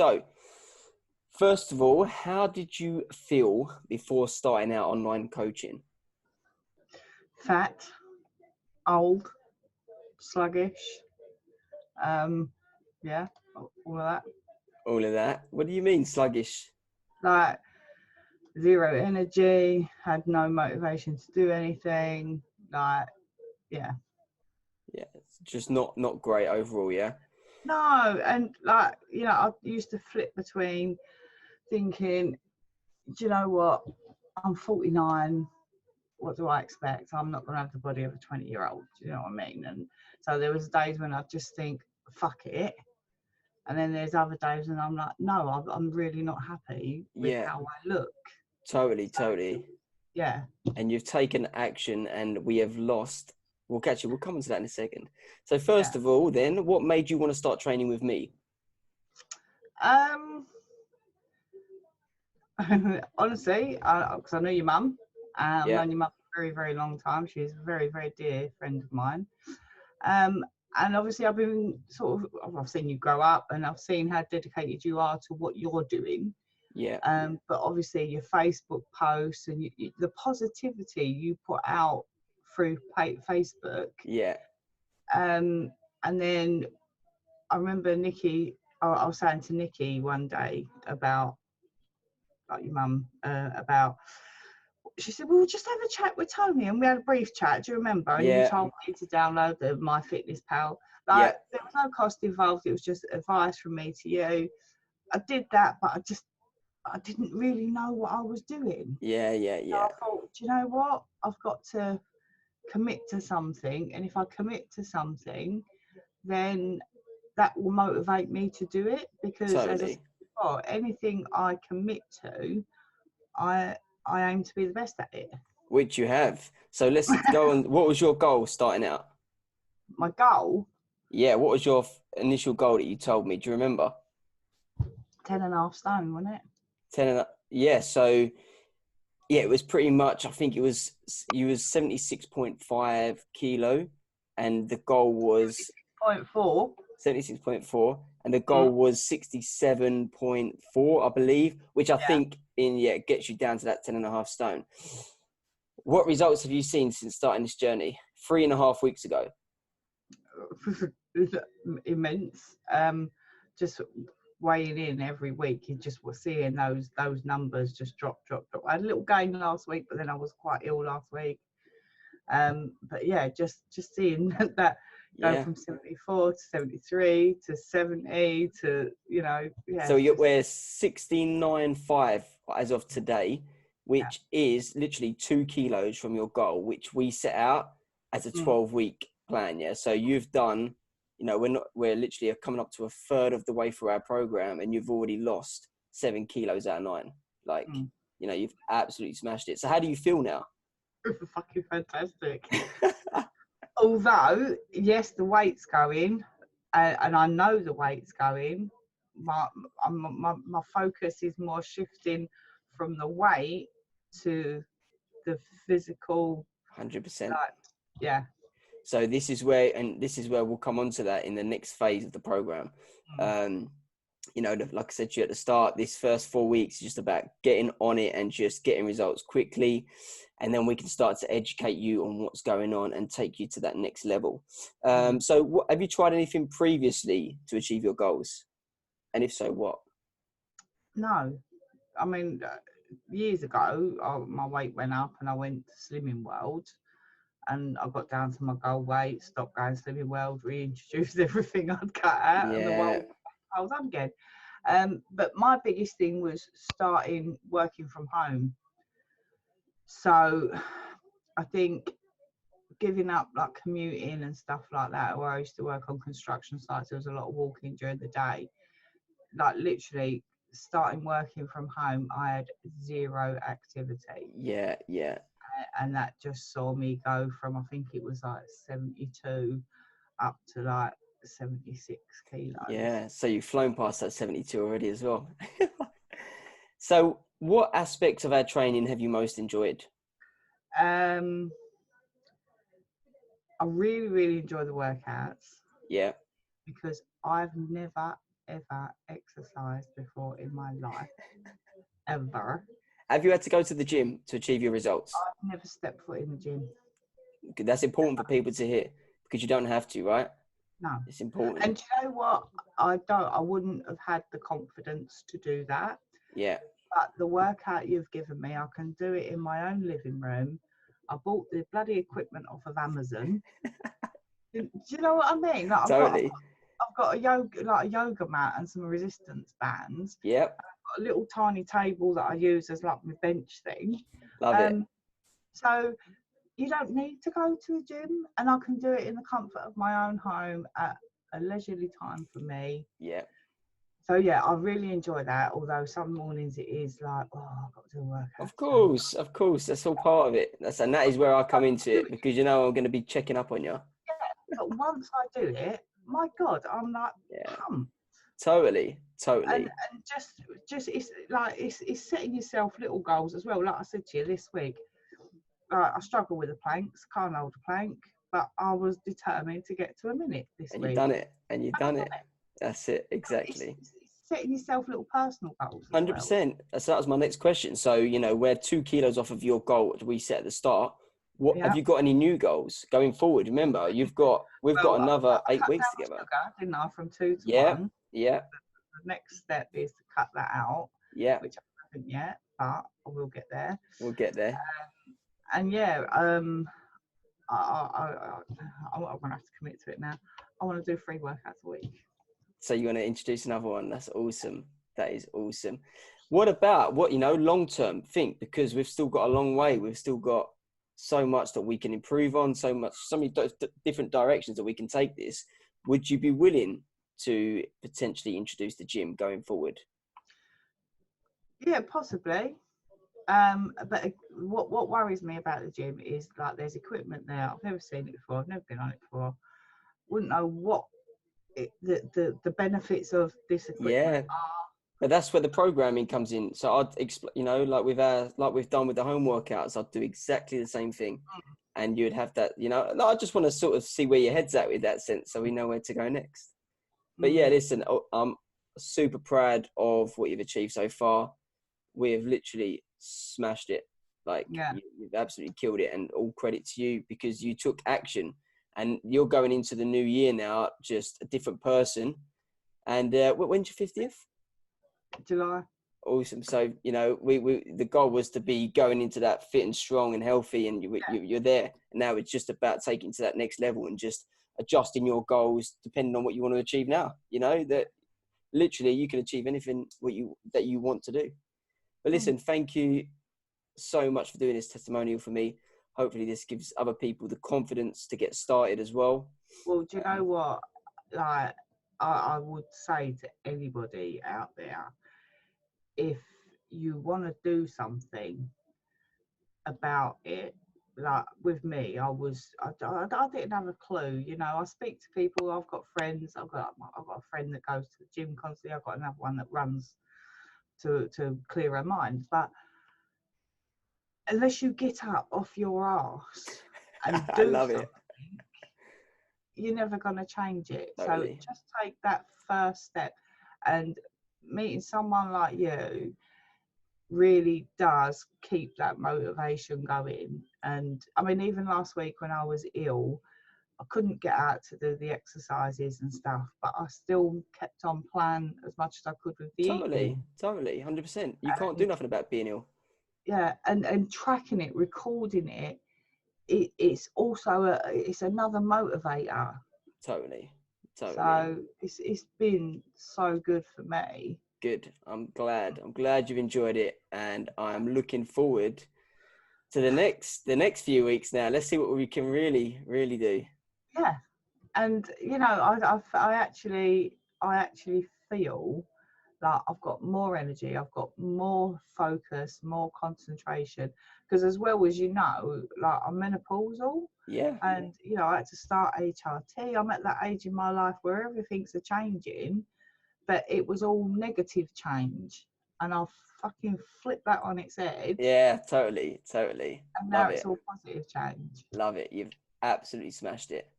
So, first of all, how did you feel before starting out online coaching? Fat, old, sluggish. Yeah, all of that. All of that. What do you mean, sluggish? Like zero energy, had no motivation to do anything. Like, yeah. Yeah, it's just not great overall. Yeah. No, and like, I used to flip between thinking, do you know what? I'm 49. What do I expect? I'm not going to have the body of a 20-year-old. Do you know what I mean? And so there was days when I just think, fuck it. And then there's other days when I'm like, no, I'm really not happy with Yeah. how I look. Totally. Yeah. And you've taken action, and we have lost. We'll catch you. We'll come on to that in a second. So, Yeah. first of all, then, what made you want to start training with me? Um, honestly, because I know your mum. I've Yeah. known your mum for a very, very long time. She's a very, very dear friend of mine. Um, and obviously, I've been I've seen you grow up, and I've seen how dedicated you are to what you're doing. Yeah. But obviously, your Facebook posts and the positivity you put out through Facebook. Yeah. And then I remember Nikki. I was saying to Nikki one day about like your mum about. She said, "Well, just have a chat with Tony," and we had a brief chat. Do you remember? And you Yeah. told me to download the MyFitnessPal. Yeah. Like there was no cost involved. It was just advice from me to you. I did that, but I didn't really know what I was doing. So Yeah. I thought, do you know what? I've got to commit to something, and if I commit to something, then that will motivate me to do it. Because as I said Totally. before, anything I commit to, I I aim to be the best at it. Which you have. So let's go on. What was your goal starting out? My goal, Yeah, what was your initial goal that you told me? Do you remember? 10.5 stone, wasn't it? 10 and yeah, so yeah, it was pretty much, I think you was 76.5 kilo, and the goal was 0.4. 76.4, and the Mm, goal was 67.4, I believe, which I yeah. think gets you down to that 10.5 stone. What results have you seen since starting this journey 3.5 weeks ago? Immense. Just weighing in every week, you just were seeing those numbers just drop. I had a little gain last week, but then I was quite ill last week. But yeah, just seeing that go Yeah. from 74 to 73 to 70 to So it's just we're 69.5 as of today, yeah. which is literally 2 kilos from your goal, which we set out as a Mm, 12-week plan. Yeah. So you've done, we're literally coming up to a third of the way through our program, and you've already lost 7 kilos out of 9. Like, mm. you've absolutely smashed it. So how do you feel now? Fucking fantastic. Although, yes, the weight's going, and I know the weight's going. My focus is more shifting from the weight to the physical, 100%. like, yeah. So this is where we'll come on to that in the next phase of the program. Mm, Like I said to you at the start, this first 4 weeks is just about getting on it and just getting results quickly. And then we can start to educate you on what's going on and take you to that next level. mm. So have you tried anything previously to achieve your goals? And if so, what? No, I mean, years ago, my weight went up and I went to Slimming World. And I got down to my goal weight, stopped going Slimming World, reintroduced everything I'd cut out, and the Yeah, world I was up again. But my biggest thing was starting working from home. So I think giving up like commuting and stuff like that, where I used to work on construction sites, there was a lot of walking during the day. Like literally starting working from home, I had zero activity. yeah. And that just saw me go from, I think it was like 72 up to like 76 kilos. Yeah, so you've flown past that 72 already as well. So what aspects of our training have you most enjoyed? Um, I really, really enjoy the workouts Yeah, because I've never, ever exercised before in my life, ever. Have you had to go to the gym to achieve your results? I've never stepped foot in the gym. That's important for people to hear because you don't have to, right? No. It's important. And do you know what? I wouldn't have had the confidence to do that. Yeah. But the workout you've given me, I can do it in my own living room. I bought the bloody equipment off of Amazon. Do you know what I mean? Like Totally. I've got a yoga mat and some resistance bands. Yep. I've got a little tiny table that I use as like my bench thing. Love it. So you don't need to go to a gym, and I can do it in the comfort of my own home at a leisurely time for me. Yeah. So yeah, I really enjoy that. Although some mornings it is like, oh, I've got to do a workout. Of course, that's all part of it. And that is where I come into it because I'm going to be checking up on you. Yeah, but once I do it, my God, I'm like, pumped. Totally. And just it's like it's setting yourself little goals as well. Like I said to you this week, I struggle with the planks, can't hold a plank, but I was determined to get to a minute this week. And you've done it. That's it, exactly. It's setting yourself little personal goals. 100%. So that was my next question. So, we're 2 kilos off of your goal we set at the start. Have you got any new goals going forward? Remember, we've got another 8 weeks together. Sugar, didn't I, from 2 to 1? Yeah. The next step is to cut that out. Yeah. Which I haven't yet, but I will get there. We'll get there. And yeah, I'm gonna have to commit to it now. I want to do 3 workouts a week. So you want to introduce another one? That's awesome. That is awesome. What about long term? Think, because we've still got a long way. We've still got so much that we can improve on. So many different directions that we can take this. Would you be willing to potentially introduce the gym going forward? Yeah, possibly. But what worries me about the gym is like there's equipment there. I've never seen it before. I've never been on it before. Wouldn't know what the benefits of this equipment are. But that's where the programming comes in. So I'd explain, like we've done with the home workouts, I'd do exactly the same thing, and you'd have that. I just want to sort of see where your head's at with that sense, so we know where to go next. But yeah, listen, I'm super proud of what you've achieved so far. We've literally smashed it. You've absolutely killed it, and all credit to you because you took action, and you're going into the new year now just a different person. And when's your 50th? July. Awesome. So we the goal was to be going into that fit and strong and healthy, and you're there. And now it's just about taking to that next level and just adjusting your goals depending on what you want to achieve now. That literally you can achieve anything that you want to do. But listen, thank you so much for doing this testimonial for me. Hopefully this gives other people the confidence to get started as well. Well, do you know what? Like, I would say to anybody out there, if you want to do something about it, like with me, I didn't have a clue. I speak to people. I've got friends. I've got a friend that goes to the gym constantly. I've got another one that runs to clear her mind. But unless you get up off your arse and do something, you're never going to change it. Totally. So just take that first step, and meeting someone like you really does keep that motivation going. And I mean, even last week when I was ill, I couldn't get out to do the exercises and stuff, but I still kept on plan as much as I could with the eating. Totally, 100%. You can't do nothing about being ill. Yeah, and tracking it, recording it, it's also it's another motivator. Totally. So it's been so good for me. Good. I'm glad you've enjoyed it, and I'm looking forward to the next few weeks now. Let's see what we can really do. Yeah, and I actually feel like I've got more energy, I've got more focus, more concentration, because as well as like I'm menopausal. Yeah. And I had to start HRT. I'm at that age in my life where everything's a changing, but it was all negative change, and I'll fucking flip that on its head. Yeah, totally. And now it's all positive change. Love it. You've absolutely smashed it.